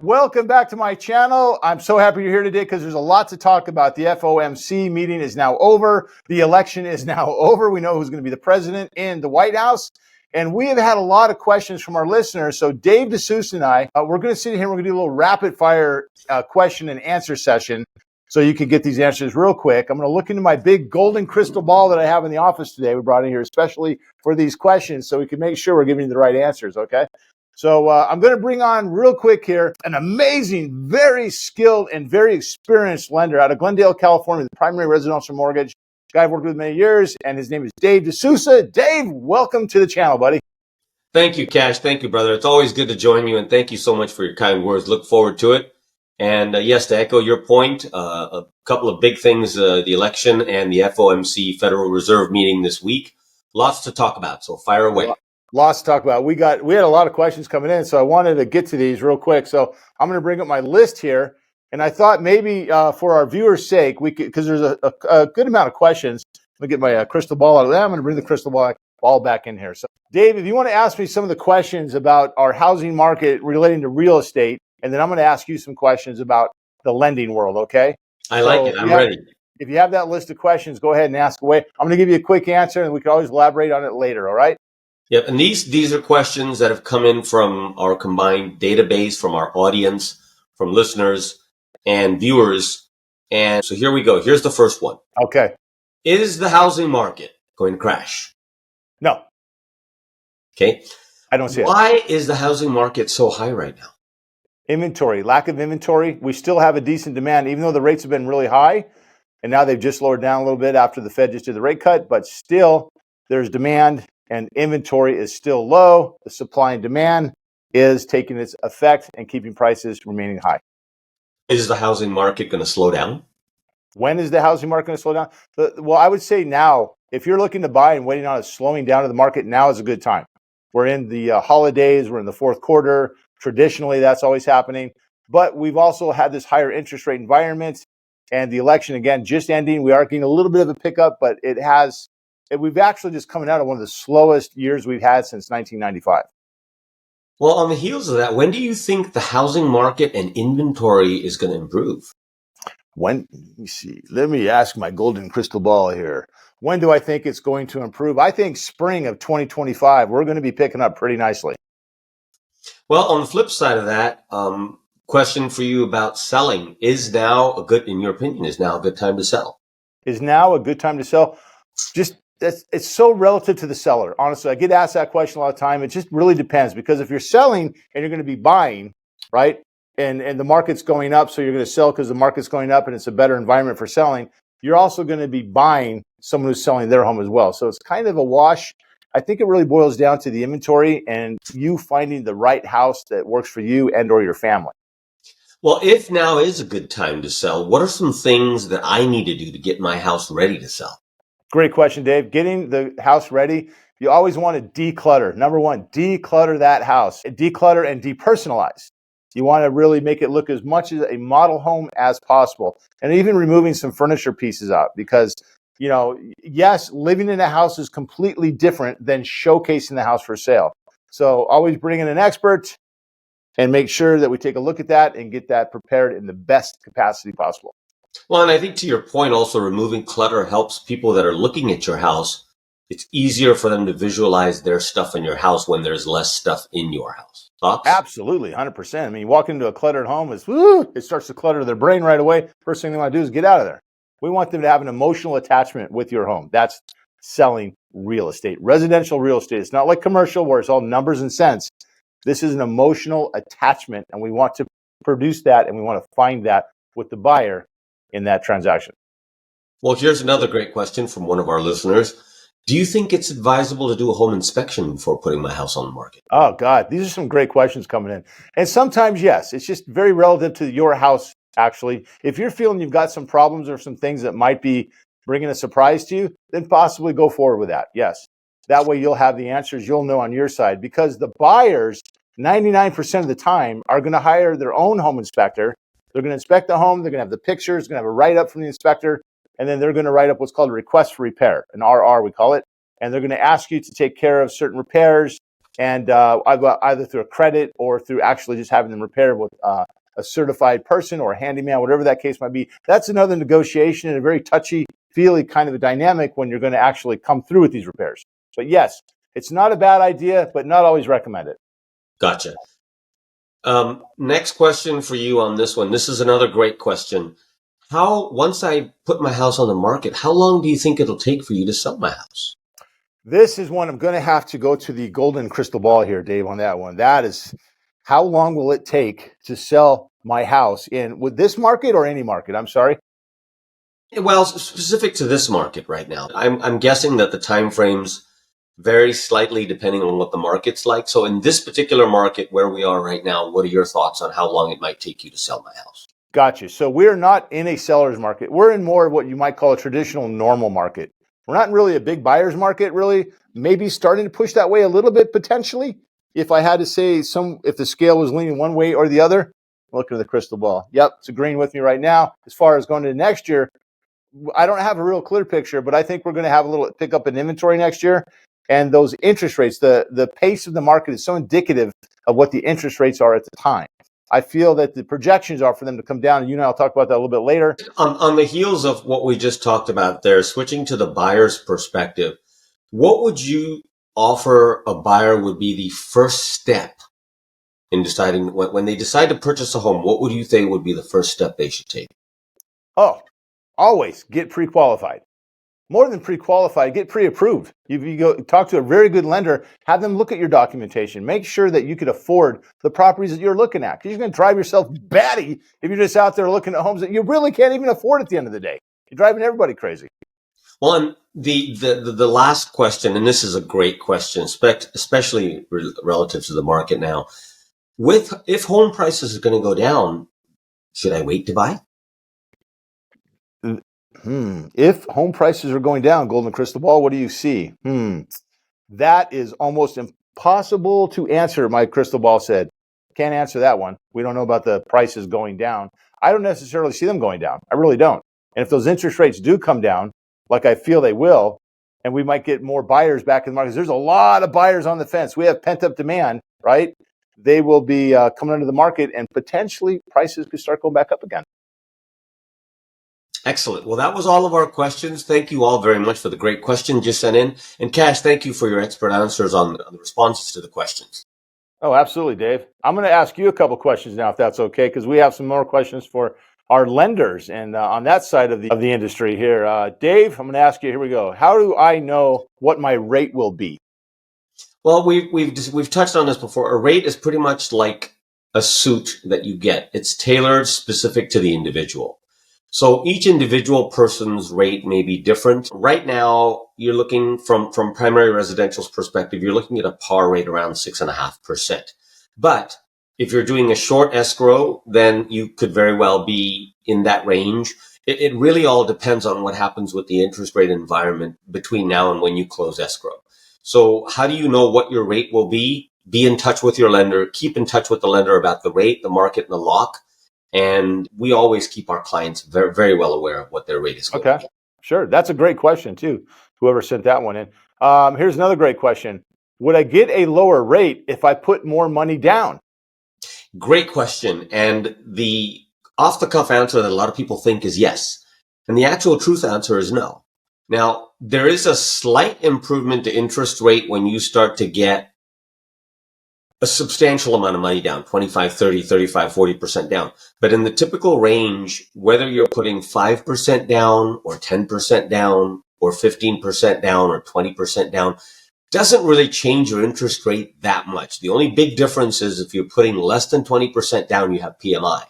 Welcome back to my channel. I'm so happy you're here today because there's a lot to talk about. The FOMC meeting is now over. The election is now over. We know who's going to be the president in the White House. And we have had a lot of questions from our listeners. So Dave DeSouza and I, we're going to sit here and we're going to do a little rapid fire question and answer session so you can get these answers real quick. I'm going to look into my big golden crystal ball that I have in the office today. We brought in here especially for these questions so we can make sure we're giving you the right answers, okay? So I'm going to bring on real quick here an amazing, very skilled and very experienced lender out of Glendale, California, the primary residential mortgage guy I've worked with many years, and his name is Dave DeSouza. Dave, welcome to the channel, buddy. Thank you, Cash. Thank you, brother. It's always good to join you, and thank you so much for your kind words. Look forward to it. And yes, to echo your point, a couple of big things, the election and the FOMC Federal Reserve meeting this week. Lots to talk about, so fire away. Lots to talk about. We had a lot of questions coming in, so I wanted to get to these real quick. So I'm going to bring up my list here, and I thought maybe for our viewers' sake, we could, because there's a good amount of questions. Let me get my crystal ball out of there. I'm going to bring the crystal ball back in here. So, Dave, if you want to ask me some of the questions about our housing market relating to real estate, and then I'm going to ask you some questions about the lending world. Okay? I like it. I'm ready. If you have that list of questions, go ahead and ask away. I'm going to give you a quick answer, and we can always elaborate on it later. All right? Yep, and these are questions that have come in from our combined database, from our audience, from listeners and viewers. And so here we go. Here's the first one. Okay. Is the housing market going to crash? No. Okay. I don't see it. Why is the housing market so high right now? Inventory, lack of inventory. We still have a decent demand, even though the rates have been really high. And now they've just lowered down a little bit after the Fed just did the rate cut, but still there's demand. And inventory is still low. The supply and demand is taking its effect and keeping prices remaining high. Is the housing market going to slow down? When is the housing market going to slow down? Well, I would say now, if you're looking to buy and waiting on a slowing down of the market, now is a good time. We're in the holidays. We're in the fourth quarter. Traditionally, that's always happening. But we've also had this higher interest rate environment and the election, again, just ending. We are getting a little bit of a pickup, but we've actually just coming out of one of the slowest years we've had since 1995. Well, on the heels of that, when do you think the housing market and inventory is going to improve? Let me see. Let me ask my golden crystal ball here. When do I think it's going to improve? I think spring of 2025, we're going to be picking up pretty nicely. Well, on the flip side of that, question for you about selling. In your opinion, is now a good time to sell? Is now a good time to sell? It's so relative to the seller. Honestly, I get asked that question a lot of time. It just really depends, because if you're selling and you're going to be buying, right, and the market's going up, so you're going to sell because the market's going up and it's a better environment for selling, you're also going to be buying someone who's selling their home as well. So it's kind of a wash. I think it really boils down to the inventory and you finding the right house that works for you and or your family. Well, if now is a good time to sell, what are some things that I need to do to get my house ready to sell? Great question, Dave. Getting the house ready, you always want to declutter. Number one, declutter that house. Declutter and depersonalize. You want to really make it look as much as a model home as possible. And even removing some furniture pieces out, because, yes, living in a house is completely different than showcasing the house for sale. So always bring in an expert and make sure that we take a look at that and get that prepared in the best capacity possible. Well, and I think to your point, also removing clutter helps people that are looking at your house. It's easier for them to visualize their stuff in your house when there's less stuff in your house. Thoughts? Absolutely, 100%. I mean, you walk into a cluttered home, it starts to clutter their brain right away. First thing they want to do is get out of there. We want them to have an emotional attachment with your home. That's selling real estate, residential real estate. It's not like commercial where it's all numbers and cents. This is an emotional attachment, and we want to produce that, and we want to find that with the buyer in that transaction. Well, here's another great question from one of our listeners. Do you think it's advisable to do a home inspection before putting my house on the market? Oh, God, these are some great questions coming in. And sometimes, yes, it's just very relative to your house, actually. If you're feeling you've got some problems or some things that might be bringing a surprise to you, then possibly go forward with that, yes. That way you'll have the answers, you'll know on your side, because the buyers, 99% of the time, are going to hire their own home inspector. They're going to inspect the home. They're going to have the pictures. They're going to have a write-up from the inspector. And then they're going to write up what's called a request for repair, an RR we call it. And they're going to ask you to take care of certain repairs and either through a credit or through actually just having them repaired with a certified person or a handyman, whatever that case might be. That's another negotiation and a very touchy-feely kind of a dynamic when you're going to actually come through with these repairs. But yes, it's not a bad idea, but not always recommended. Gotcha. Next question for you on this one. This is another great question. Once I put my house on the market, how long do you think it'll take for you to sell my house? This is one I'm going to have to go to the golden crystal ball here, Dave, on that one. That is, how long will it take to sell my house with this market or any market? I'm sorry. Well, specific to this market right now, I'm guessing that the time frames vary slightly depending on what the market's like. So in this particular market where we are right now, what are your thoughts on how long it might take you to sell my house? Gotcha. So we're not in a seller's market. We're in more of what you might call a traditional normal market. We're not really a big buyer's market, really. Maybe starting to push that way a little bit potentially. If I had to say if the scale was leaning one way or the other, look at the crystal ball. Yep, it's agreeing with me right now. As far as going into next year, I don't have a real clear picture, but I think we're going to have a little pickup in inventory next year. And those interest rates, the pace of the market is so indicative of what the interest rates are at the time. I feel that the projections are for them to come down, and you and I will talk about that a little bit later. On the heels of what we just talked about there, switching to the buyer's perspective, what would you offer a buyer would be the first step in deciding when they decide to purchase a home? What would you say would be the first step they should take? Oh, always get pre-qualified. More than pre-qualified, get pre-approved. You go talk to a very good lender, have them look at your documentation, make sure that you could afford the properties that you're looking at. Because you're going to drive yourself batty if you're just out there looking at homes that you really can't even afford at the end of the day. You're driving everybody crazy. Well, and the last question, and this is a great question, especially relative to the market now. If home prices are going to go down, should I wait to buy? If home prices are going down, golden crystal ball, what do you see? That is almost impossible to answer, my crystal ball said. Can't answer that one. We don't know about the prices going down. I don't necessarily see them going down. I really don't. And if those interest rates do come down, like I feel they will, and we might get more buyers back in the market, there's a lot of buyers on the fence. We have pent-up demand, right? They will be coming into the market, and potentially prices could start going back up again. Excellent. Well, that was all of our questions. Thank you all very much for the great questions you sent in. And Cash, thank you for your expert answers on the responses to the questions. Oh, absolutely, Dave. I'm going to ask you a couple questions now, if that's okay, because we have some more questions for our lenders and on that side of the industry here. Dave, I'm going to ask you, here we go. How do I know what my rate will be? Well, we've touched on this before. A rate is pretty much like a suit that you get. It's tailored specific to the individual. So each individual person's rate may be different. Right now, you're looking from primary residential's perspective, you're looking at a par rate around 6.5%. But if you're doing a short escrow, then you could very well be in that range. It really all depends on what happens with the interest rate environment between now and when you close escrow. So how do you know what your rate will be? Be in touch with your lender. Keep in touch with the lender about the rate, the market, and the lock. And we always keep our clients very, very well aware of what their rate is going to be. Sure. That's a great question, too, whoever sent that one in. Here's another great question. Would I get a lower rate if I put more money down? Great question. And the off-the-cuff answer that a lot of people think is yes. And the actual truth answer is no. Now, there is a slight improvement to interest rate when you start to get a substantial amount of money down, 25, 30, 35, 40% down. But in the typical range, whether you're putting 5% down or 10% down or 15% down or 20% down, doesn't really change your interest rate that much. The only big difference is if you're putting less than 20% down, you have PMI.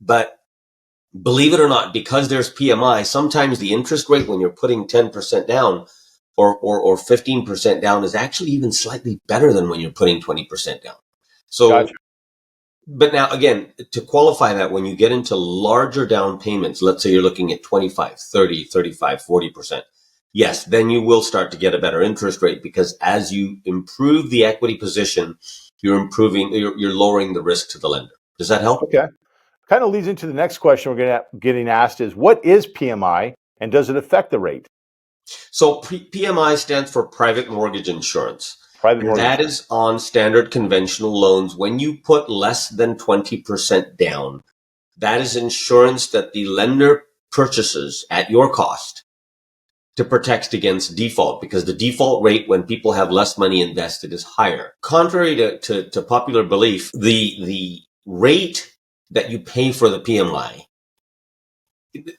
But believe it or not, because there's PMI, sometimes the interest rate when you're putting 10% down or 15% down is actually even slightly better than when you're putting 20% down. So, Gotcha. But now again, to qualify that, when you get into larger down payments, let's say you're looking at 25, 30, 35, 40%, yes, then you will start to get a better interest rate because as you improve the equity position, you're lowering the risk to the lender. Does that help? Okay. Kind of leads into the next question getting asked is, what is PMI and does it affect the rate? So PMI stands for private mortgage insurance. Private And mortgage. that is on standard conventional loans. When you put less than 20% down, that is insurance that the lender purchases at your cost to protect against default, because the default rate when people have less money invested is higher. Contrary to popular belief, the rate that you pay for the PMI,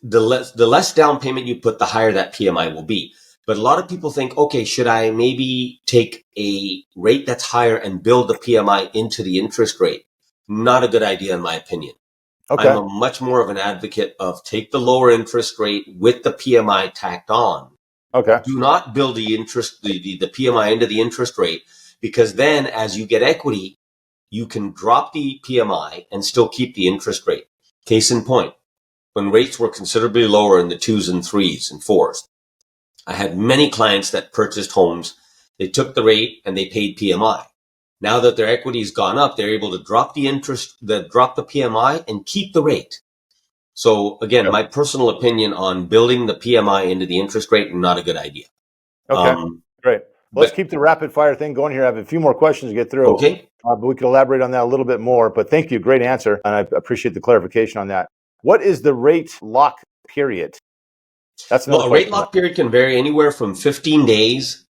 the less down payment you put, the higher that PMI will be. But a lot of people think, okay, should I maybe take a rate that's higher and build the PMI into the interest rate? Not a good idea, in my opinion. Okay. I'm a much more of an advocate of take the lower interest rate with the PMI tacked on. Okay. Do not build the PMI into the interest rate, because then as you get equity, you can drop the PMI and still keep the interest rate. Case in point, when rates were considerably lower in the 2s and 3s and 4s, I had many clients that purchased homes. They took the rate and they paid PMI. Now that their equity has gone up, they're able to drop the PMI and keep the rate. So again, my personal opinion on building the PMI into the interest rate, not a good idea. Okay. Great. Let's But keep the rapid fire thing going here. I have a few more questions to get through. okay. But we could elaborate on that a little bit more. But thank you. Great answer. And I appreciate the clarification on that. What is the rate lock period? That's another Well, a question. rate lock period can vary anywhere from 15 days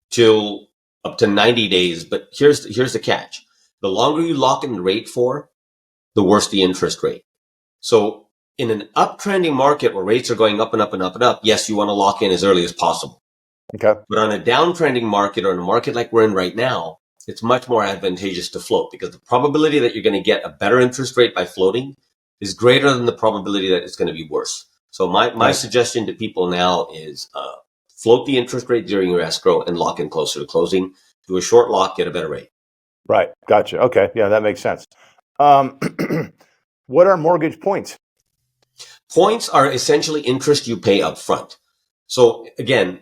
till up to 90 days. But here's the catch. The longer you lock in the rate for, the worse the interest rate. So in an uptrending market where rates are going up and up and up and up, yes, you want to lock in as early as possible. Okay. But on a downtrending market, or in a market like we're in right now, it's much more advantageous to float, because the probability that you're going to get a better interest rate by floating is greater than the probability that it's going to be worse. So my suggestion to people now is float the interest rate during your escrow and lock in closer to closing. Do a short lock, get a better rate. Right. Gotcha. Okay. Yeah, that makes sense. What are mortgage points? Points are essentially interest you pay up front. So again,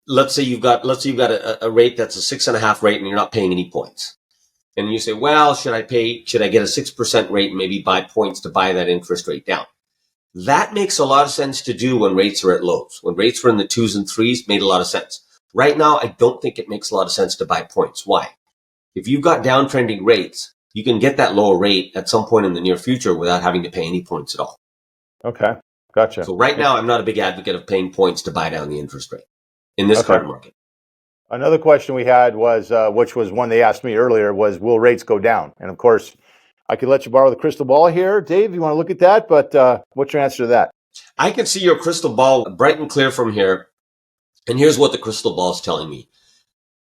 let's say you've got a rate that's a 6.5 rate and you're not paying any points. And you say, well, should I get a 6% rate and maybe buy points to buy that interest rate down? That makes a lot of sense to do when rates are at lows. When rates were in the 2s and 3s, made a lot of sense. Right now, I don't think it makes a lot of sense to buy points. Why? If you've got downtrending rates, you can get that lower rate at some point in the near future without having to pay any points at all. Okay. Gotcha. So right now, I'm not a big advocate of paying points to buy down the interest rate in this current market. Another question we had was, which was one they asked me earlier, was will rates go down? And of course, I could let you borrow the crystal ball here, Dave. You want to look at that? But what's your answer to that? I can see your crystal ball bright and clear from here. And here's what the crystal ball is telling me.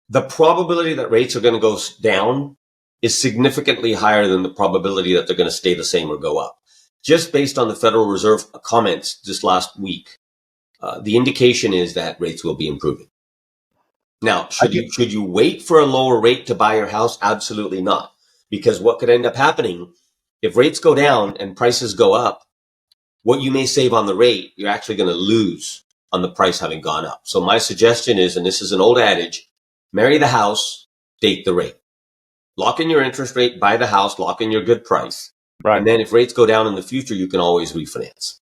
The probability that rates are going to go down is significantly higher than the probability that they're going to stay the same or go up. Just based on the Federal Reserve comments just last week, the indication is that rates will be improving. Now, should you wait for a lower rate to buy your house? Absolutely not. Because what could end up happening, if rates go down and prices go up, what you may save on the rate, you're actually going to lose on the price having gone up. So my suggestion is, and this is an old adage, marry the house, date the rate. Lock in your interest rate, buy the house, lock in your good price. Right. And then if rates go down in the future, you can always refinance.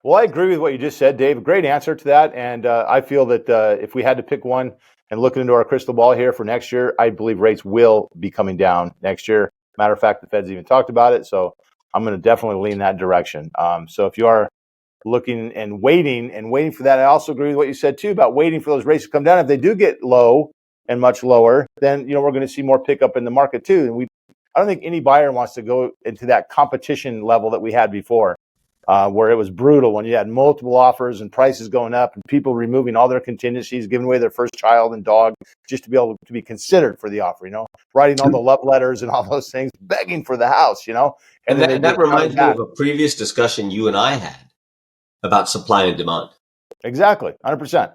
Well, I agree with what you just said, Dave. Great answer to that. And I feel that if we had to pick one and looking into our crystal ball here for next year, I believe rates will be coming down next year. Matter of fact, the Fed's even talked about it. So I'm going to definitely lean that direction. So if you are looking and waiting for that, I also agree with what you said too about waiting for those rates to come down. If they do get low and much lower, then we're going to see more pickup in the market too. And I don't think any buyer wants to go into that competition level that we had before, where it was brutal when you had multiple offers and prices going up and people removing all their contingencies, giving away their first child and dog just to be able to be considered for the offer, writing all the love letters and all those things, begging for the house, And that reminds me of a previous discussion you and I had about supply and demand. Exactly, 100%.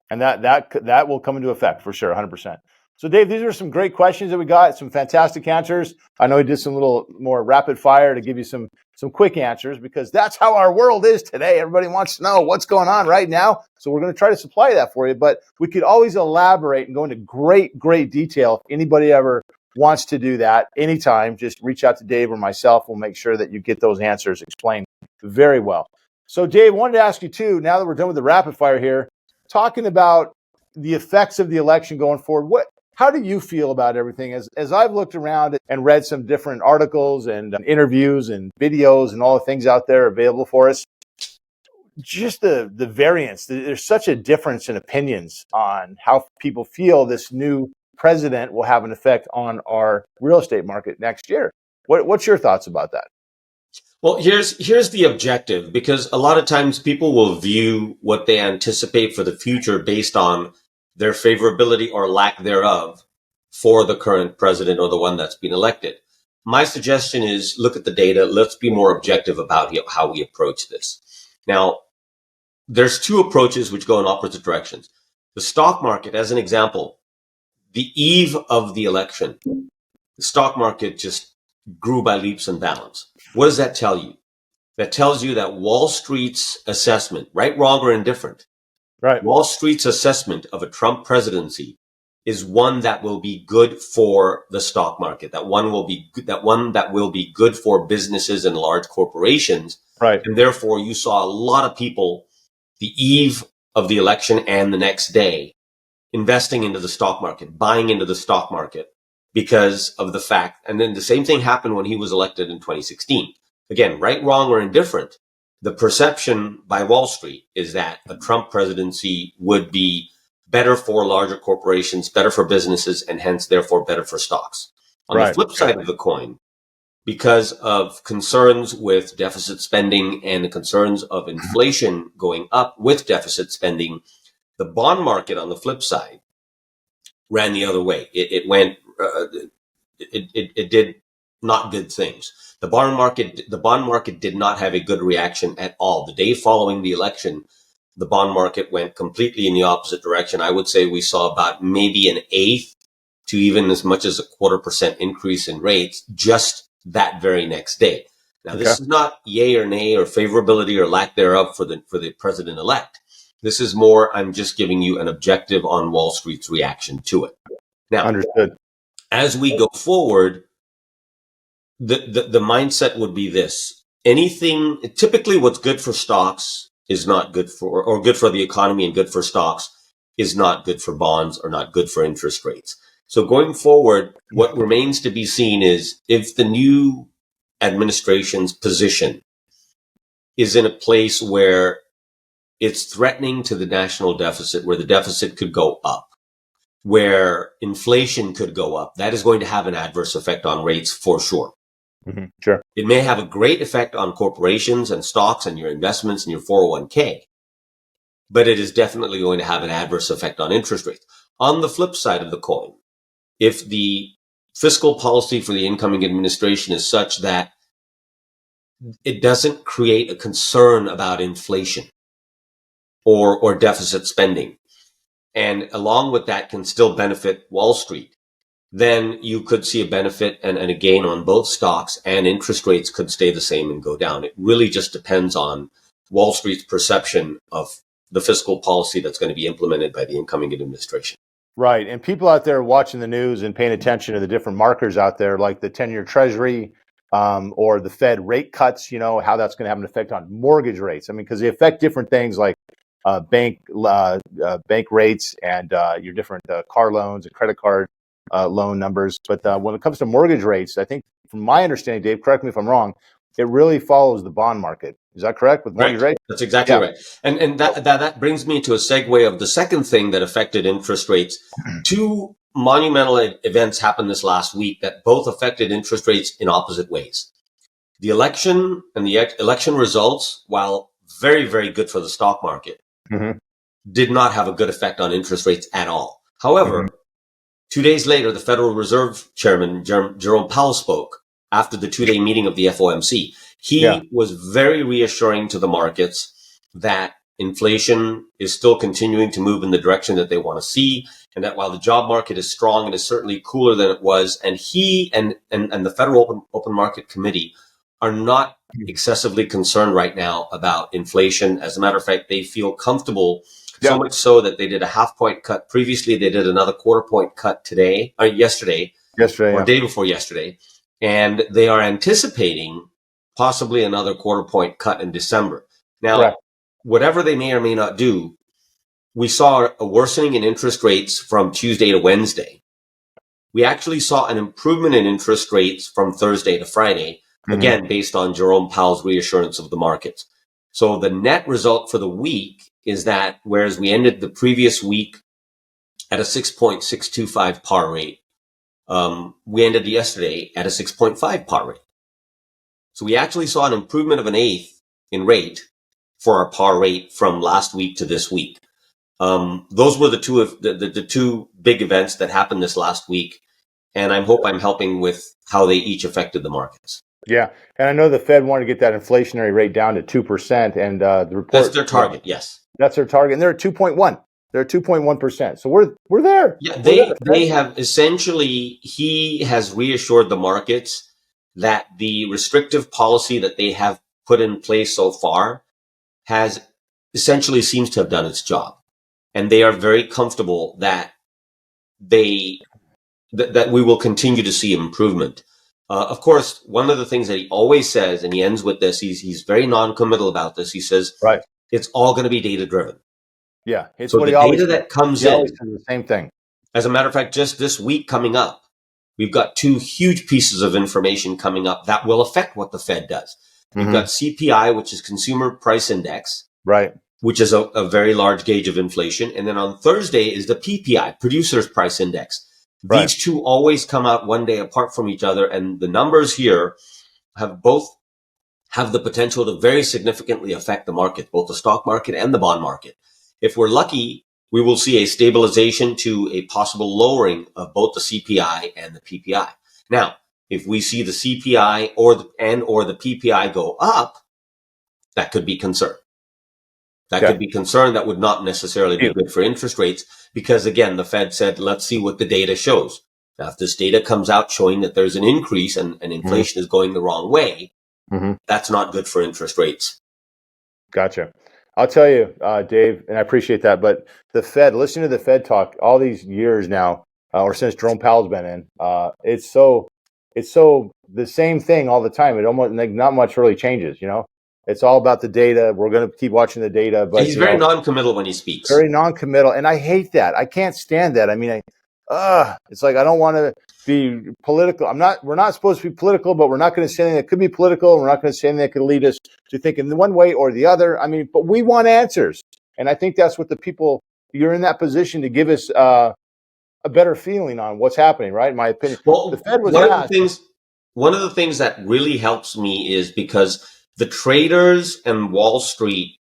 And that will come into effect for sure, 100%. So, Dave, these are some great questions that we got, some fantastic answers. I know we did some little more rapid fire to give you some quick answers because that's how our world is today. Everybody wants to know what's going on right now. So we're going to try to supply that for you. But we could always elaborate and go into great, great detail. If anybody ever wants to do that anytime, just reach out to Dave or myself. We'll make sure that you get those answers explained very well. So, Dave, I wanted to ask you, too, now that we're done with the rapid fire here, talking about the effects of the election going forward, How do you feel about everything? As I've looked around and read some different articles and interviews and videos and all the things out there available for us, just the variance. There's such a difference in opinions on how people feel this new president will have an effect on our real estate market next year. What's your thoughts about that? Well, here's the objective, because a lot of times people will view what they anticipate for the future based on their favorability or lack thereof for the current president or the one that's been elected. My suggestion is look at the data. Let's be more objective about how we approach this. Now, there's two approaches which go in opposite directions. The stock market, as an example, the eve of the election, the stock market just grew by leaps and bounds. What does that tell you? That tells you that Wall Street's assessment, right, wrong, or indifferent, Right. Wall Street's assessment of a Trump presidency is one that will be good for the stock market. That one that will be good for businesses and large corporations. Right. And therefore, you saw a lot of people the eve of the election and the next day investing into the stock market, buying into the stock market because of the fact. And then the same thing happened when he was elected in 2016. Again, right, wrong, or indifferent, the perception by Wall Street is that a Trump presidency would be better for larger corporations, better for businesses, and hence, therefore, better for stocks. On the flip side of the coin, because of concerns with deficit spending and the concerns of inflation going up with deficit spending, the bond market on the flip side ran the other way. It did not good things. The bond market did not have a good reaction at all. The day following the election, the bond market went completely in the opposite direction. I would say we saw about maybe an eighth to even as much as a 0.25% increase in rates just that very next day. Now, this is not yay or nay or favorability or lack thereof for the president-elect. This is more, I'm just giving you an objective on Wall Street's reaction to it. Now, understood. As we go forward, the mindset would be this. Anything, typically what's good for stocks is not good for, or good for the economy and good for stocks is not good for bonds or not good for interest rates. So going forward, what remains to be seen is if the new administration's position is in a place where it's threatening to the national deficit, where the deficit could go up, where inflation could go up, that is going to have an adverse effect on rates for sure. Mm-hmm. Sure. It may have a great effect on corporations and stocks and your investments and your 401k, but it is definitely going to have an adverse effect on interest rates. On the flip side of the coin, if the fiscal policy for the incoming administration is such that it doesn't create a concern about inflation or deficit spending, and along with that can still benefit Wall Street, then you could see a benefit and a gain on both stocks, and interest rates could stay the same and go down. It really just depends on Wall Street's perception of the fiscal policy that's going to be implemented by the incoming administration. Right. And people out there watching the news and paying attention to the different markers out there, like the 10-year Treasury or the Fed rate cuts, how that's going to have an effect on mortgage rates. I mean, because they affect different things like bank rates and your different car loans and credit card loan numbers. But when it comes to mortgage rates, I think from my understanding, Dave, correct me if I'm wrong, it really follows the bond market. Is that correct with mortgage rates? That's exactly right. And that brings me to a segue of the second thing that affected interest rates. Two monumental events happened this last week that both affected interest rates in opposite ways. The election and the election results, while very, very good for the stock market, did not have a good effect on interest rates at all. However, 2 days later, the Federal Reserve Chairman, Jerome Powell, spoke after the 2-day meeting of the FOMC. He was very reassuring to the markets that inflation is still continuing to move in the direction that they want to see, and that while the job market is strong and is certainly cooler than it was, and he and the Federal Open Market Committee are not excessively concerned right now about inflation. As a matter of fact, they feel comfortable, so much so that they did a half-point cut. Previously, they did another quarter-point cut yesterday, or day before yesterday, and they are anticipating possibly another quarter-point cut in December. Now, whatever they may or may not do, we saw a worsening in interest rates from Tuesday to Wednesday. we actually saw an improvement in interest rates from Thursday to Friday, again, based on Jerome Powell's reassurance of the markets. So the net result for the week is that whereas we ended the previous week at a 6.625 par rate, we ended yesterday at a 6.5 par rate. So we actually saw an improvement of an eighth in rate for our par rate from last week to this week. Those were the two big events that happened this last week. And I hope I'm helping with how they each affected the markets. Yeah. And I know the Fed wanted to get that inflationary rate down to 2%. And the report. That's their target, yes. That's their target. And they're at 2.1. They're at 2.1%. So we're there. Yeah, they have essentially, he has reassured the markets that the restrictive policy that they have put in place so far has essentially seems to have done its job. And they are very comfortable that that we will continue to see improvement. Of course, one of the things that he always says, and he ends with this, he's very non-committal about this. He says, right, it's all going to be data-driven. Yeah, it's so what the he always data says. that comes he in. Always says the same thing. As a matter of fact, just this week coming up, we've got two huge pieces of information coming up that will affect what the Fed does. We've got CPI, which is Consumer Price Index, right, which is a very large gauge of inflation. And then on Thursday is the PPI, Producers Price Index. These two always come out one day apart from each other. And the numbers here have the potential to very significantly affect the market, both the stock market and the bond market. If we're lucky, we will see a stabilization to a possible lowering of both the CPI and the PPI. Now, if we see the CPI or the PPI go up, that could be concern. That could be concern. That would not necessarily be good for interest rates because, again, the Fed said, let's see what the data shows. Now, if this data comes out showing that there's an increase and inflation is going the wrong way, that's not good for interest rates. Gotcha. I'll tell you, Dave, and I appreciate that, but the Fed, listening to the Fed talk all these years now, or since Jerome Powell's been in, it's so the same thing all the time. It almost not much really changes, you know. It's all about the data. We're going to keep watching the data, but he's very non-committal when he speaks. Very non-committal, and I hate that. I can't stand that. I mean, it's like I don't want to be political. We're not supposed to be political, but we're not going to say anything that could be political. And we're not going to say anything that could lead us to think in one way or the other. I mean, but we want answers, and I think that's what the people. You're in that position to give us a better feeling on what's happening, right? In my opinion. Well, the Fed was one of the things that really helps me is because the traders and Wall Street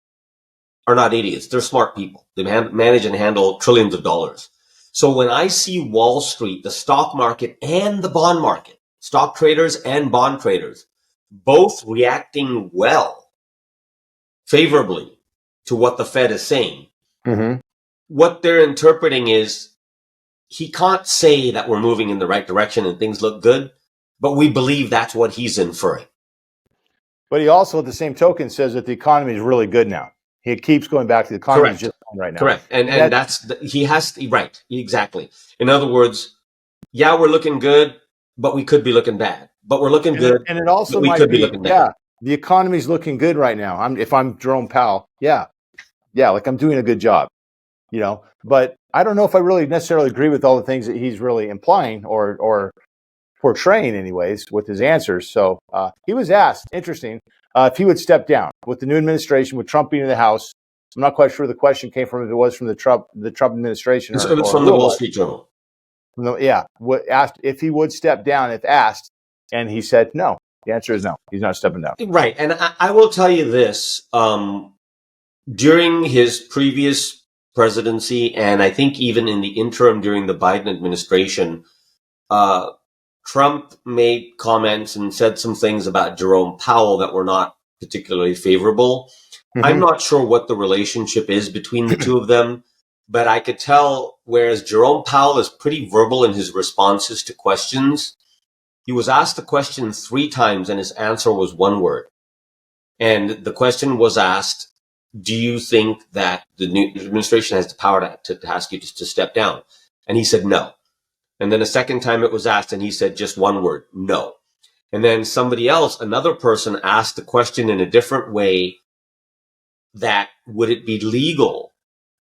are not idiots. They're smart people. They manage and handle trillions of dollars. So when I see Wall Street, the stock market and the bond market, stock traders and bond traders, both reacting well, favorably to what the Fed is saying, what they're interpreting is he can't say that we're moving in the right direction and things look good, but we believe that's what he's inferring. But he also, at the same token, says that the economy is really good now. He keeps going back to the economy is just fine right now. Correct. And he has to, right. Exactly. In other words, yeah, we're looking good, but we could be looking bad. But we're looking good. And it also we might could be looking bad. Yeah, the economy's looking good right now. If I'm Jerome Powell, yeah, like I'm doing a good job, you know. But I don't know if I really necessarily agree with all the things that he's really implying or portraying anyways with his answers. So he was asked, interesting, if he would step down with the new administration, with Trump being in the House. I'm not quite sure the question came from, if it was from the Trump administration. It was from the Wall Street Journal. Asked if he would step down if asked, and he said no. The answer is no. He's not stepping down. Right. And I will tell you this, during his previous presidency, and I think even in the interim during the Biden administration, Trump made comments and said some things about Jerome Powell that were not particularly favorable. I'm not sure what the relationship is between the two of them, but I could tell, whereas Jerome Powell is pretty verbal in his responses to questions, he was asked the question 3 times and his answer was one word. And the question was asked, do you think that the new administration has the power to ask you to step down? And he said no. And then a second time it was asked and he said just one word, no. And then somebody else, another person, asked the question in a different way, that would it be legal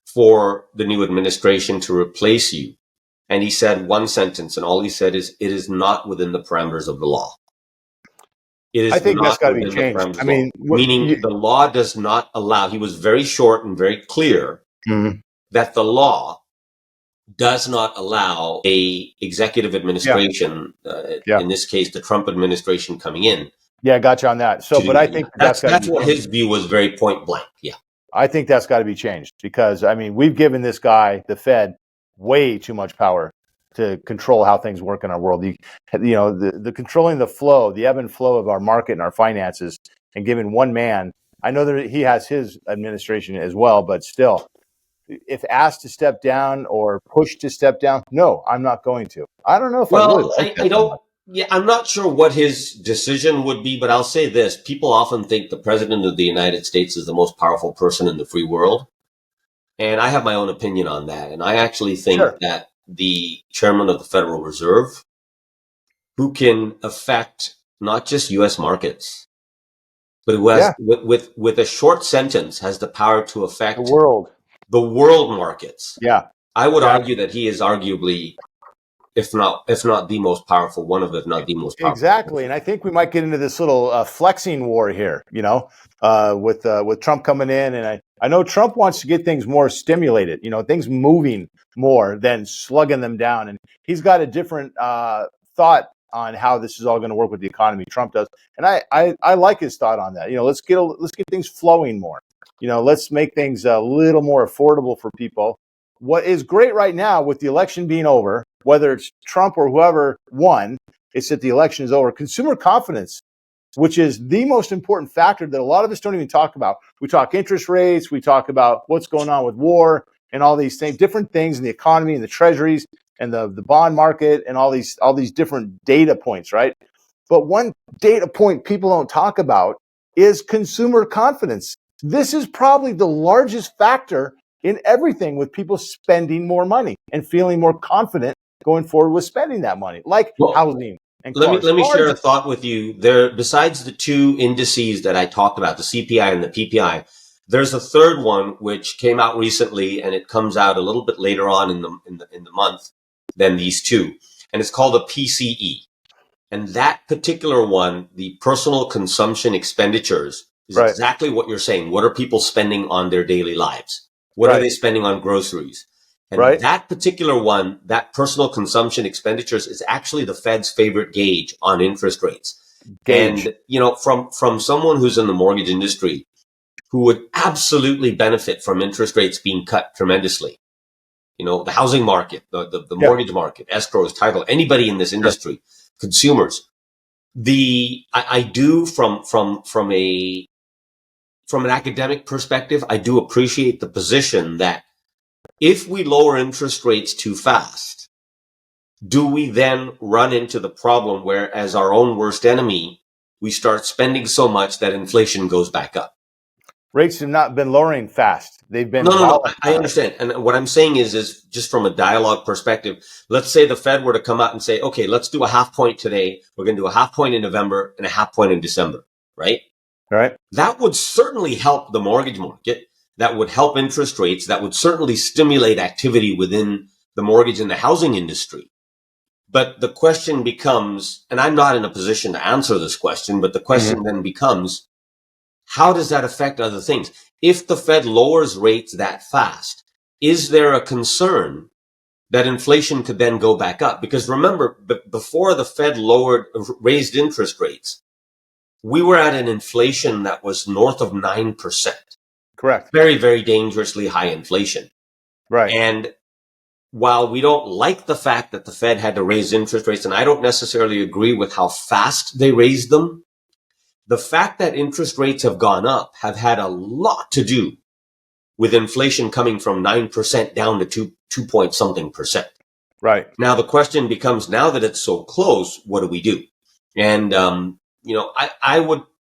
for the new administration to replace you? And he said one sentence, and all he said is, "It is not within the parameters of the law." It I is think that's not got to be within the changed. parameters I of the law. mean, Meaning the law does not allow, he was very short and very clear that the law does not allow a executive administration, in this case, the Trump administration coming in. Yeah, I got you on that. So, but I think that's what his view was, very point blank. Yeah. I think that's got to be changed because, I mean, we've given this guy, the Fed, way too much power to control how things work in our world. The controlling the flow, the ebb and flow of our market and our finances, and giving one man. I know that he has his administration as well, but still, if asked to step down or pushed to step down, no, I'm not going to. I don't know if I really like that. I don't. Yeah, I'm not sure what his decision would be, but I'll say this. People often think the president of the United States is the most powerful person in the free world. And I have my own opinion on that. And I actually think that the chairman of the Federal Reserve, who can affect not just U.S. markets, but who has, with a short sentence, has the power to affect the world markets. Yeah. I would argue that he is arguably, if not the most powerful, one of, if not the most powerful. Exactly. And I think we might get into this little flexing war here, with Trump coming in. And I know Trump wants to get things more stimulated, things moving more than slugging them down. And he's got a different thought on how this is all going to work with the economy. Trump does. And I like his thought on that. Let's get things flowing more. Let's make things a little more affordable for people. What is great right now with the election being over, whether it's Trump or whoever won, it's that the election is over. Consumer confidence, which is the most important factor that a lot of us don't even talk about. We talk interest rates, we talk about what's going on with war and all these things, different things in the economy and the treasuries and the bond market and all these different data points, right? But one data point people don't talk about is consumer confidence. This is probably the largest factor in everything, with people spending more money and feeling more confident going forward with spending that money, like housing and cars. Let me share a thought with you. There, besides the two indices that I talked about, the CPI and the PPI, there's a third one which came out recently, and it comes out a little bit later on in the month than these two, and it's called a PCE. And that particular one, the personal consumption expenditures, is exactly what you're saying. What are people spending on their daily lives? What are they spending on groceries? And that particular one, that personal consumption expenditures, is actually the Fed's favorite gauge on interest rates. And, from someone who's in the mortgage industry, who would absolutely benefit from interest rates being cut tremendously. The housing market, the mortgage market, escrows, title, anybody in this industry, consumers. I do from an academic perspective, I do appreciate the position that if we lower interest rates too fast, do we then run into the problem where, as our own worst enemy, we start spending so much that inflation goes back up? Rates have not been lowering fast. They've been No. I understand. And what I'm saying is just from a dialogue perspective, let's say the Fed were to come out and say, okay, let's do a half point today. We're going to do a half point in November and a half point in December, right? Right. That would certainly help the mortgage market. That would help interest rates. That would certainly stimulate activity within the mortgage and the housing industry. But the question becomes, and I'm not in a position to answer this question, but the question then becomes, how does that affect other things? If the Fed lowers rates that fast, is there a concern that inflation could then go back up? Because remember, before the Fed raised interest rates, we were at an inflation that was north of 9%. Correct. Very, very dangerously high inflation. Right. And while we don't like the fact that the Fed had to raise interest rates, and I don't necessarily agree with how fast they raised them, the fact that interest rates have gone up have had a lot to do with inflation coming from 9% down to 2 point something percent. Right. Now, the question becomes, now that it's so close, what do we do? And,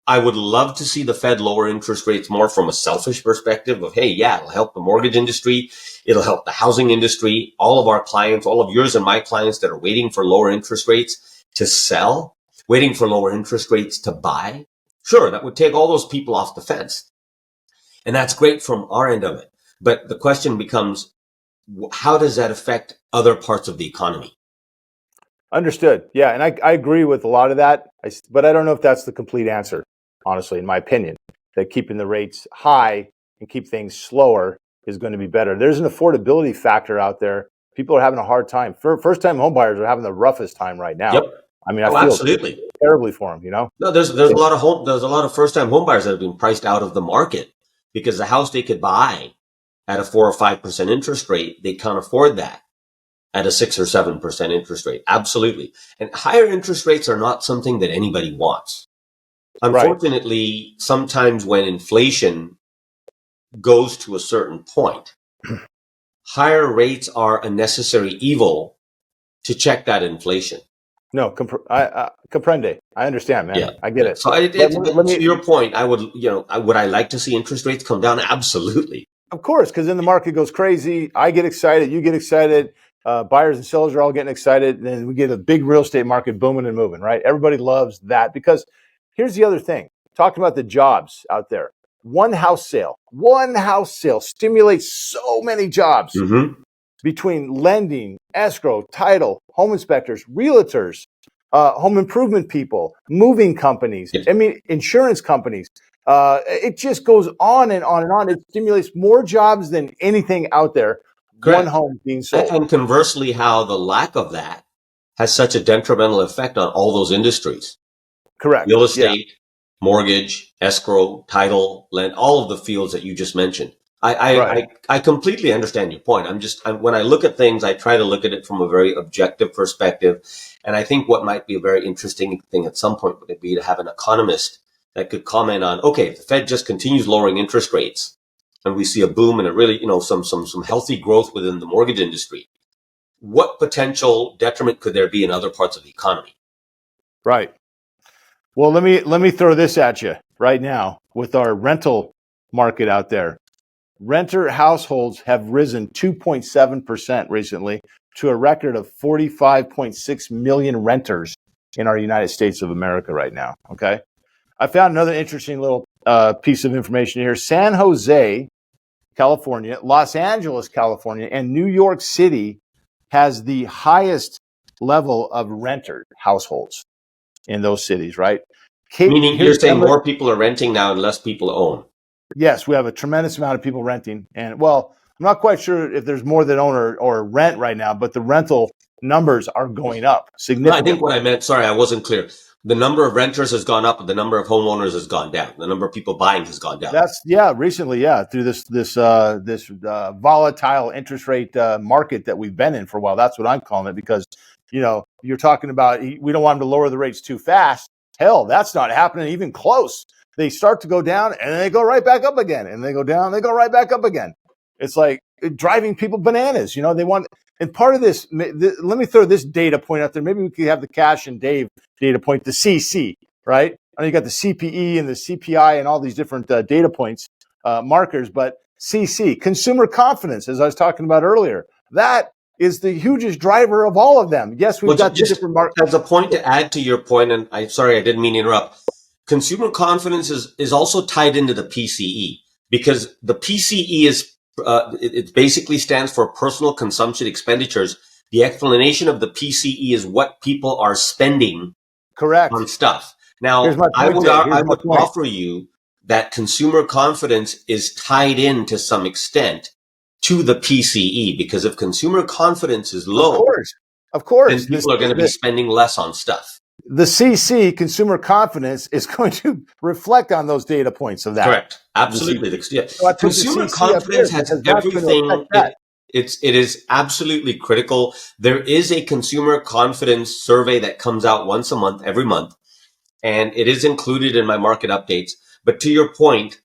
I would love to see the Fed lower interest rates more from a selfish perspective of, hey, yeah, it'll help the mortgage industry. It'll help the housing industry. All of our clients, all of yours and my clients that are waiting for lower interest rates to sell, waiting for lower interest rates to buy. Sure, that would take all those people off the fence. And that's great from our end of it. But the question becomes, how does that affect other parts of the economy? Understood. Yeah, and I agree with a lot of that, but I don't know if that's the complete answer, honestly, in my opinion, that keeping the rates high and keep things slower is going to be better. There's an affordability factor out there. People are having a hard time. First-time homebuyers are having the roughest time right now. Yep. I mean, I Oh, feel absolutely. terribly for them, No, there's a lot of first time home buyers that have been priced out of the market because the house they could buy at a 4 or 5% interest rate, they can't afford that at a 6 or 7% interest rate. Absolutely. And higher interest rates are not something that anybody wants. Right. Unfortunately, sometimes when inflation goes to a certain point, higher rates are a necessary evil to check that inflation. No, comprende. I understand, man. Yeah, I get yeah. it. So Let to me, your point, would I like to see interest rates come down? Absolutely. of course, because then the market goes crazy. I get excited. You get excited. Buyers and sellers are all getting excited. And then we get a big real estate market booming and moving, right? Everybody loves that because here's the other thing. Talking about the jobs out there. One house sale stimulates so many jobs Mm-hmm. between lending, escrow, title, home inspectors, realtors, home improvement people, moving companies, Yes. I mean, insurance companies. It just goes on and on and on. It stimulates more jobs than anything out there. One Correct. home being sold. And conversely, how the lack of that has such a detrimental effect on all those industries. Correct. Real Yeah. estate, mortgage, escrow, title, land, all of the fields that you just mentioned. Right. I completely understand your point. When I look at things, I try to look at it from a very objective perspective. And I think what might be a very interesting thing at some point would be to have an economist that could comment on, okay, if the Fed just continues lowering interest rates and we see a boom and a really, some healthy growth within the mortgage industry, what potential detriment could there be in other parts of the economy? Right. Well, let me throw this at you right now with our rental market out there. Renter households have risen 2.7% recently to a record of 45.6 million renters in our United States of America right now. Okay. I found another interesting little piece of information here. San Jose, California, Los Angeles, California, and New York City has the highest level of renter households in those cities, right? Meaning you're Here's saying more people are renting now and less people own. Yes, we have a tremendous amount of people renting. And well, I'm not quite sure if there's more than own or rent right now, but the rental numbers are going up No, I think significantly. what I meant, sorry, I wasn't clear. The number of renters has gone up, but the number of homeowners has gone down. The number of people buying has gone down. That's recently, through this volatile interest rate market that we've been in for a while. That's what I'm calling it because you're talking about we don't want them to lower the rates too fast. Hell, that's not happening even close. They start to go down and then they go right back up again, and they go down, they go right back up again. It's like driving people bananas. They want, and part of this. Let me throw this data point out there. Maybe we could have the Cash and Dave data point, the CC, right? I know you got the CPE and the CPI and all these different data points, markers, but CC, consumer confidence, as I was talking about earlier, that is the hugest driver of all of them. Yes, we've got the Just different markers. as a point to add to your point, and I'm sorry, I didn't mean to interrupt. Consumer confidence is also tied into the PCE because the PCE it basically stands for personal consumption expenditures. The explanation of the PCE is what people are spending Correct. on stuff. Here's Now, my point, Dave. I Here's my would point. offer you that consumer confidence is tied in to some extent to the PCE because if consumer confidence is Of low, course. Of then course. people are going to be spending less on stuff. The CC, consumer confidence, is going to reflect on those data points of that. Correct. Absolutely. Yeah. So I put Consumer the CC up here confidence has because that's going to affect everything. that. It is absolutely critical. There is a consumer confidence survey that comes out once a month, every month, and it is included in my market updates. But to your point,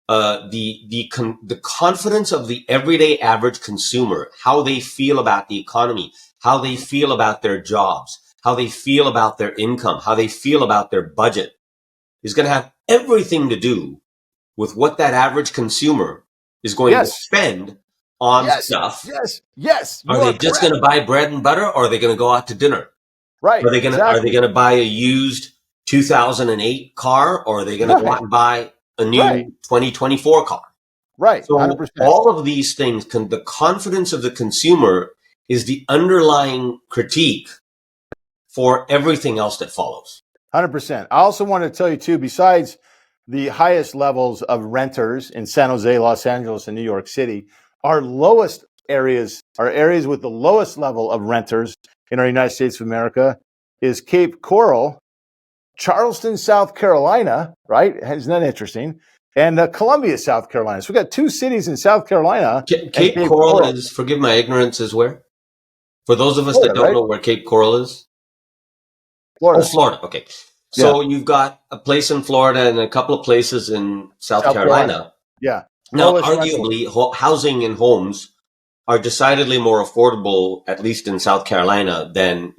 the confidence of the everyday average consumer, how they feel about the economy, how they feel about their jobs, how they feel about their income, how they feel about their budget, is going to have everything to do with what that average consumer is going to Yes. spend on Yes. stuff. Yes. Are they just going to buy bread and butter, or are they going to go out to dinner? Right. Are they going to buy a used 2008 car, or are they going to go out and buy a new 2024 car? Right. So 100%. all of these things, the confidence of the consumer is the underlying critique for everything else that follows. 100%. I also want to tell you too, besides the highest levels of renters in San Jose, Los Angeles, and New York City, our lowest areas, our areas with the lowest level of renters in our United States of America is Cape Coral, Charleston, South Carolina, right? Isn't that interesting? And Columbia, South Carolina. So we got two cities in South Carolina. And Cape Coral is, forgive my ignorance, is where? For those of us Florida, that don't right? know where Cape Coral is? Florida. Oh, Florida. Okay. So you've got a place in Florida and a couple of places in South Carolina. Yeah. Now, Lowest arguably, housing and homes are decidedly more affordable, at least in South Carolina, than,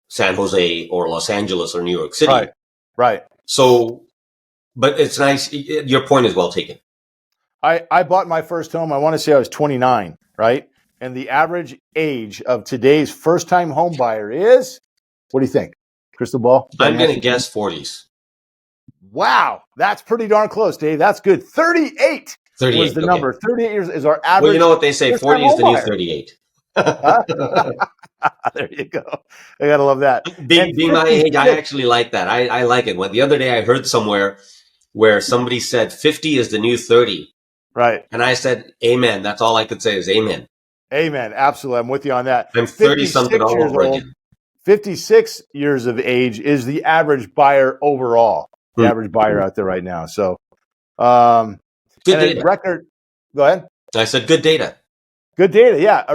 San Jose or Los Angeles or New York City. Right. Right. So, but it's nice. Your point is well taken. I bought my first home, I want to say I was 29, right? And the average age of today's first-time home buyer is, what do you think? Crystal ball? I'm going to guess 40s. Wow, that's pretty darn close, Dave. That's good. 38 was the number. 38 years is our average. Well, you know what they say, 40 is the new 38. There you go. I got to love that. Being my age, I actually like that. I like it. The other day I heard somewhere where somebody said 50 is the new 30. Right. And I said, amen. That's all I could say is amen. Amen. Absolutely. I'm with you on that. I'm 30-something all over again. 56 years of age is the average buyer overall. The average buyer out there right now. So, good data. Record. Go ahead. I said good data. Good data. Yeah.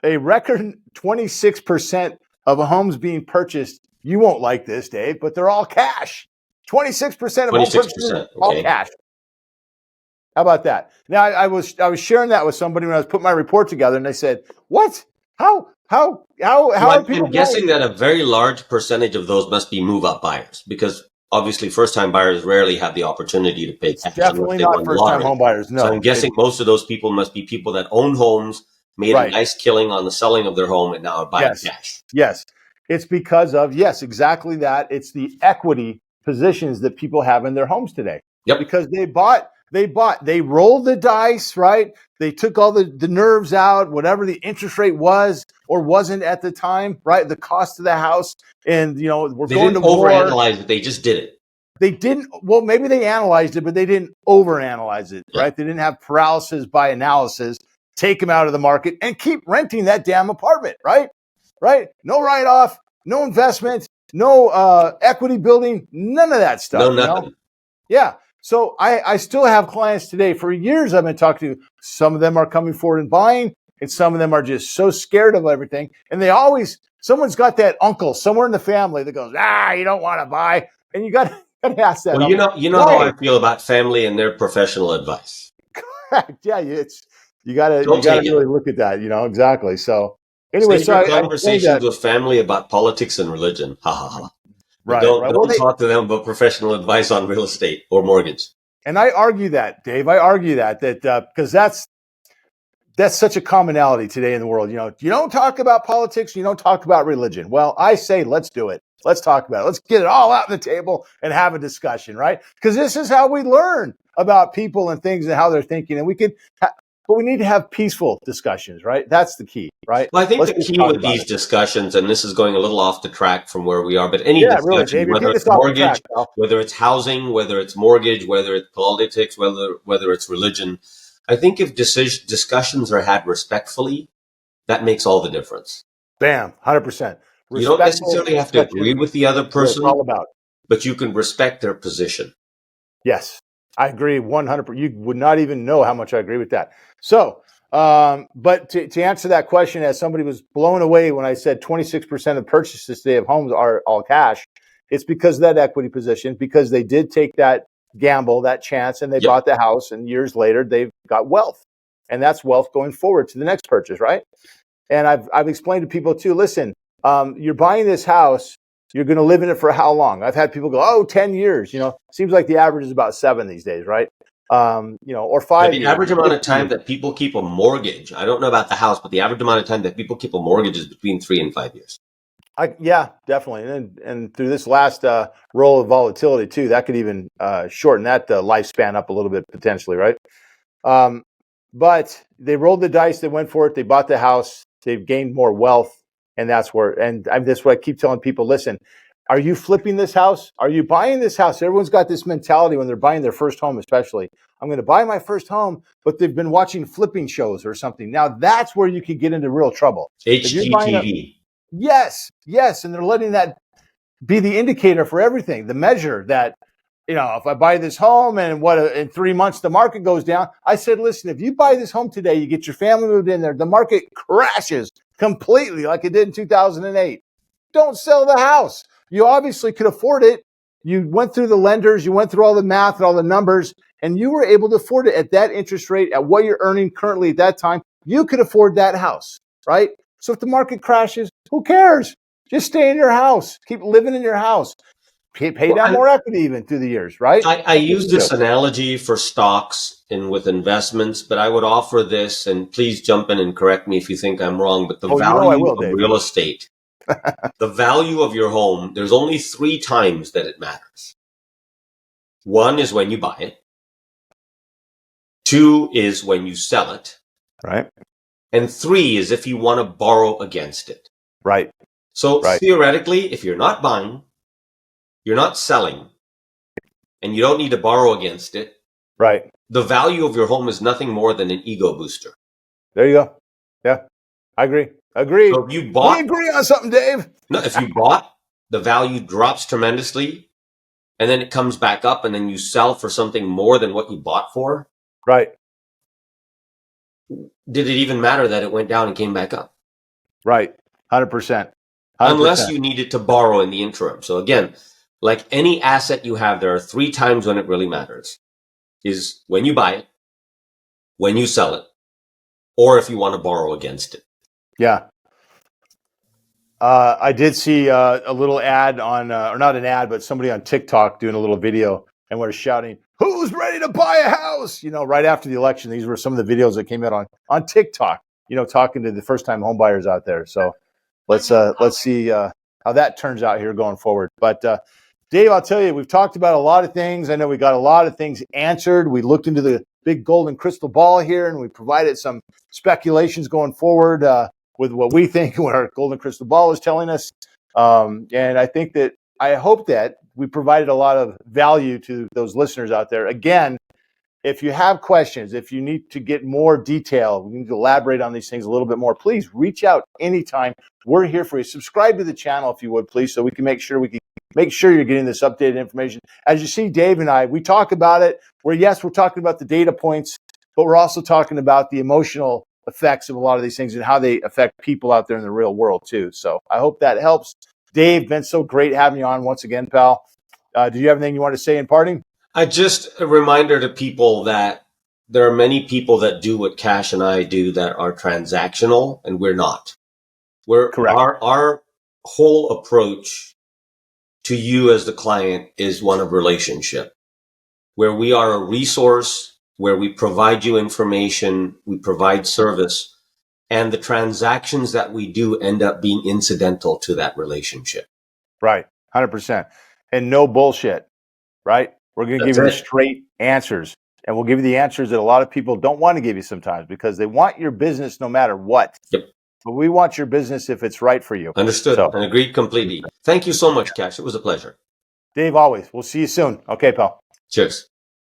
A record 26% of homes being purchased. You won't like this, Dave, but they're all cash. 26% of home purchases, all cash. How about that? Now, I was sharing that with somebody when I was putting my report together, and they said, "What? How are people?" I'm guessing that a very large percentage of those must be move-up buyers, because obviously first-time buyers rarely have the opportunity to pay cash. Definitely not first-time home buyers. No. So I'm guessing most of those people must be people that own homes, made a nice killing on the selling of their home, and now are buying cash. Yes. It's because of, exactly that. It's the equity positions that people have in their homes today. Yep. Because they rolled the dice, right? They took all the nerves out, whatever the interest rate was or wasn't at the time, right? The cost of the house. And, we're going to war. They didn't overanalyze it. They just did it. They didn't. Well, maybe they analyzed it, but they didn't overanalyze it, right? They didn't have paralysis by analysis, take them out of the market and keep renting that damn apartment, right? Right? No write-off, no investment, no equity building, none of that stuff. No, nothing. Yeah. So I still have clients today. For years, I've been talking to. Some of them are coming forward and buying, and some of them are just so scared of everything. And someone's got that uncle somewhere in the family that goes, you don't want to buy. And you got to ask that. Well, you know how I feel about family and their professional advice. Correct. Yeah, you got to really look at that. Exactly. So anyway, so conversations with family about politics and religion. Ha ha ha. Right. Don't talk to them about professional advice on real estate or mortgage. And I argue that, Dave. I argue that because that's such a commonality today in the world. You don't talk about politics. You don't talk about religion. Well, I say let's do it. Let's talk about it. Let's get it all out on the table and have a discussion, right? Because this is how we learn about people and things and how they're thinking. And but we need to have peaceful discussions, right? That's the key, right? Well, I think the key with these discussions, and this is going a little off the track from where we are, but any discussion, really, whether it's mortgage, whether it's housing, whether it's mortgage, whether it's politics, whether it's religion, I think if discussions are had respectfully, that makes all the difference. Bam, 100%. You don't necessarily have to agree with the other person, but you can respect their position. Yes, I agree 100%. You would not even know how much I agree with that. So, but to answer that question, as somebody was blown away when I said 26% of purchases today of homes are all cash, it's because of that equity position, because they did take that gamble, that chance, and they bought the house, and years later they've got wealth, and that's wealth going forward to the next purchase, right? And I've explained to people too, listen, you're buying this house, you're going to live in it for how long? I've had people go, 10 years, seems like the average is about 7 these days, right? Or 5 years. The average amount of time that people keep a mortgage, I don't know about the house, but the average amount of time that people keep a mortgage is between 3 and 5 years. Yeah, definitely. And through this last roll of volatility too, that could even shorten that lifespan up a little bit potentially, right? But they rolled the dice. They went for it. They bought the house. They've gained more wealth. And that's that's what I keep telling people. Listen, are you flipping this house? Are you buying this house? Everyone's got this mentality when they're buying their first home, especially. I'm going to buy my first home, but they've been watching flipping shows or something. Now that's where you could get into real trouble. HGTV. Yes. And they're letting that be the indicator for everything, the measure that, if I buy this home and in 3 months the market goes down. I said, listen, if you buy this home today, you get your family moved in there, the market crashes completely like it did in 2008. Don't sell the house. You obviously could afford it. You went through the lenders, you went through all the math and all the numbers, and you were able to afford it at that interest rate, at what you're earning currently at that time. You could afford that house, right? So if the market crashes, who cares? Just stay in your house. Keep living in your house. Pay down more equity even through the years, right? I use this analogy for stocks and with investments, but I would offer this, and please jump in and correct me if you think I'm wrong, but the value of real estate, the value of your home, there's only 3 times that it matters. 1 is when you buy it. 2 is when you sell it. Right. And 3 is if you want to borrow against it. Right. So theoretically, if you're not buying, you're not selling, and you don't need to borrow against it, right, the value of your home is nothing more than an ego booster. There you go. Yeah, I agree. Agreed. So if you bought, we agree on something, Dave. No, if you bought, the value drops tremendously, and then it comes back up, and then you sell for something more than what you bought for. Right. Did it even matter that it went down and came back up? Right. 100%. Unless you needed to borrow in the interim. So again, like any asset you have, there are 3 times when it really matters. Is when you buy it, when you sell it, or if you want to borrow against it. Yeah. I did see a little ad on, or not an ad, but somebody on TikTok doing a little video, and we're shouting, "Who's ready to buy a house?" Right after the election. These were some of the videos that came out on TikTok, talking to the first-time home buyers out there. So let's see how that turns out here going forward. But Dave, I'll tell you, we've talked about a lot of things. I know we got a lot of things answered. We looked into the big golden crystal ball here, and we provided some speculations going forward with what we think, what our golden crystal ball is telling us. And I hope that we provided a lot of value to those listeners out there. Again, if you have questions, if you need to get more detail, we need to elaborate on these things a little bit more, please reach out anytime. We're here for you. Subscribe to the channel if you would, please, so we can make sure you're getting this updated information. As you see, Dave and I, we talk about it. We're talking about the data points, but we're also talking about the emotional effects of a lot of these things and how they affect people out there in the real world too. So I hope that helps. Dave, been so great having you on once again, pal. Do you have anything you want to say in parting? Just a reminder to people that there are many people that do what Cash and I do that are transactional, and we're not. Correct. Our whole approach to you as the client is one of relationship, where we are a resource, where we provide you information, we provide service, and the transactions that we do end up being incidental to that relationship. Right. 100%. And no bullshit, right? We're going to give you straight answers, and we'll give you the answers that a lot of people don't want to give you sometimes because they want your business no matter what. Yep. But we want your business if it's right for you. Understood and agreed completely. Thank you so much, Cash. It was a pleasure. Dave, always. We'll see you soon. Okay, pal. Cheers.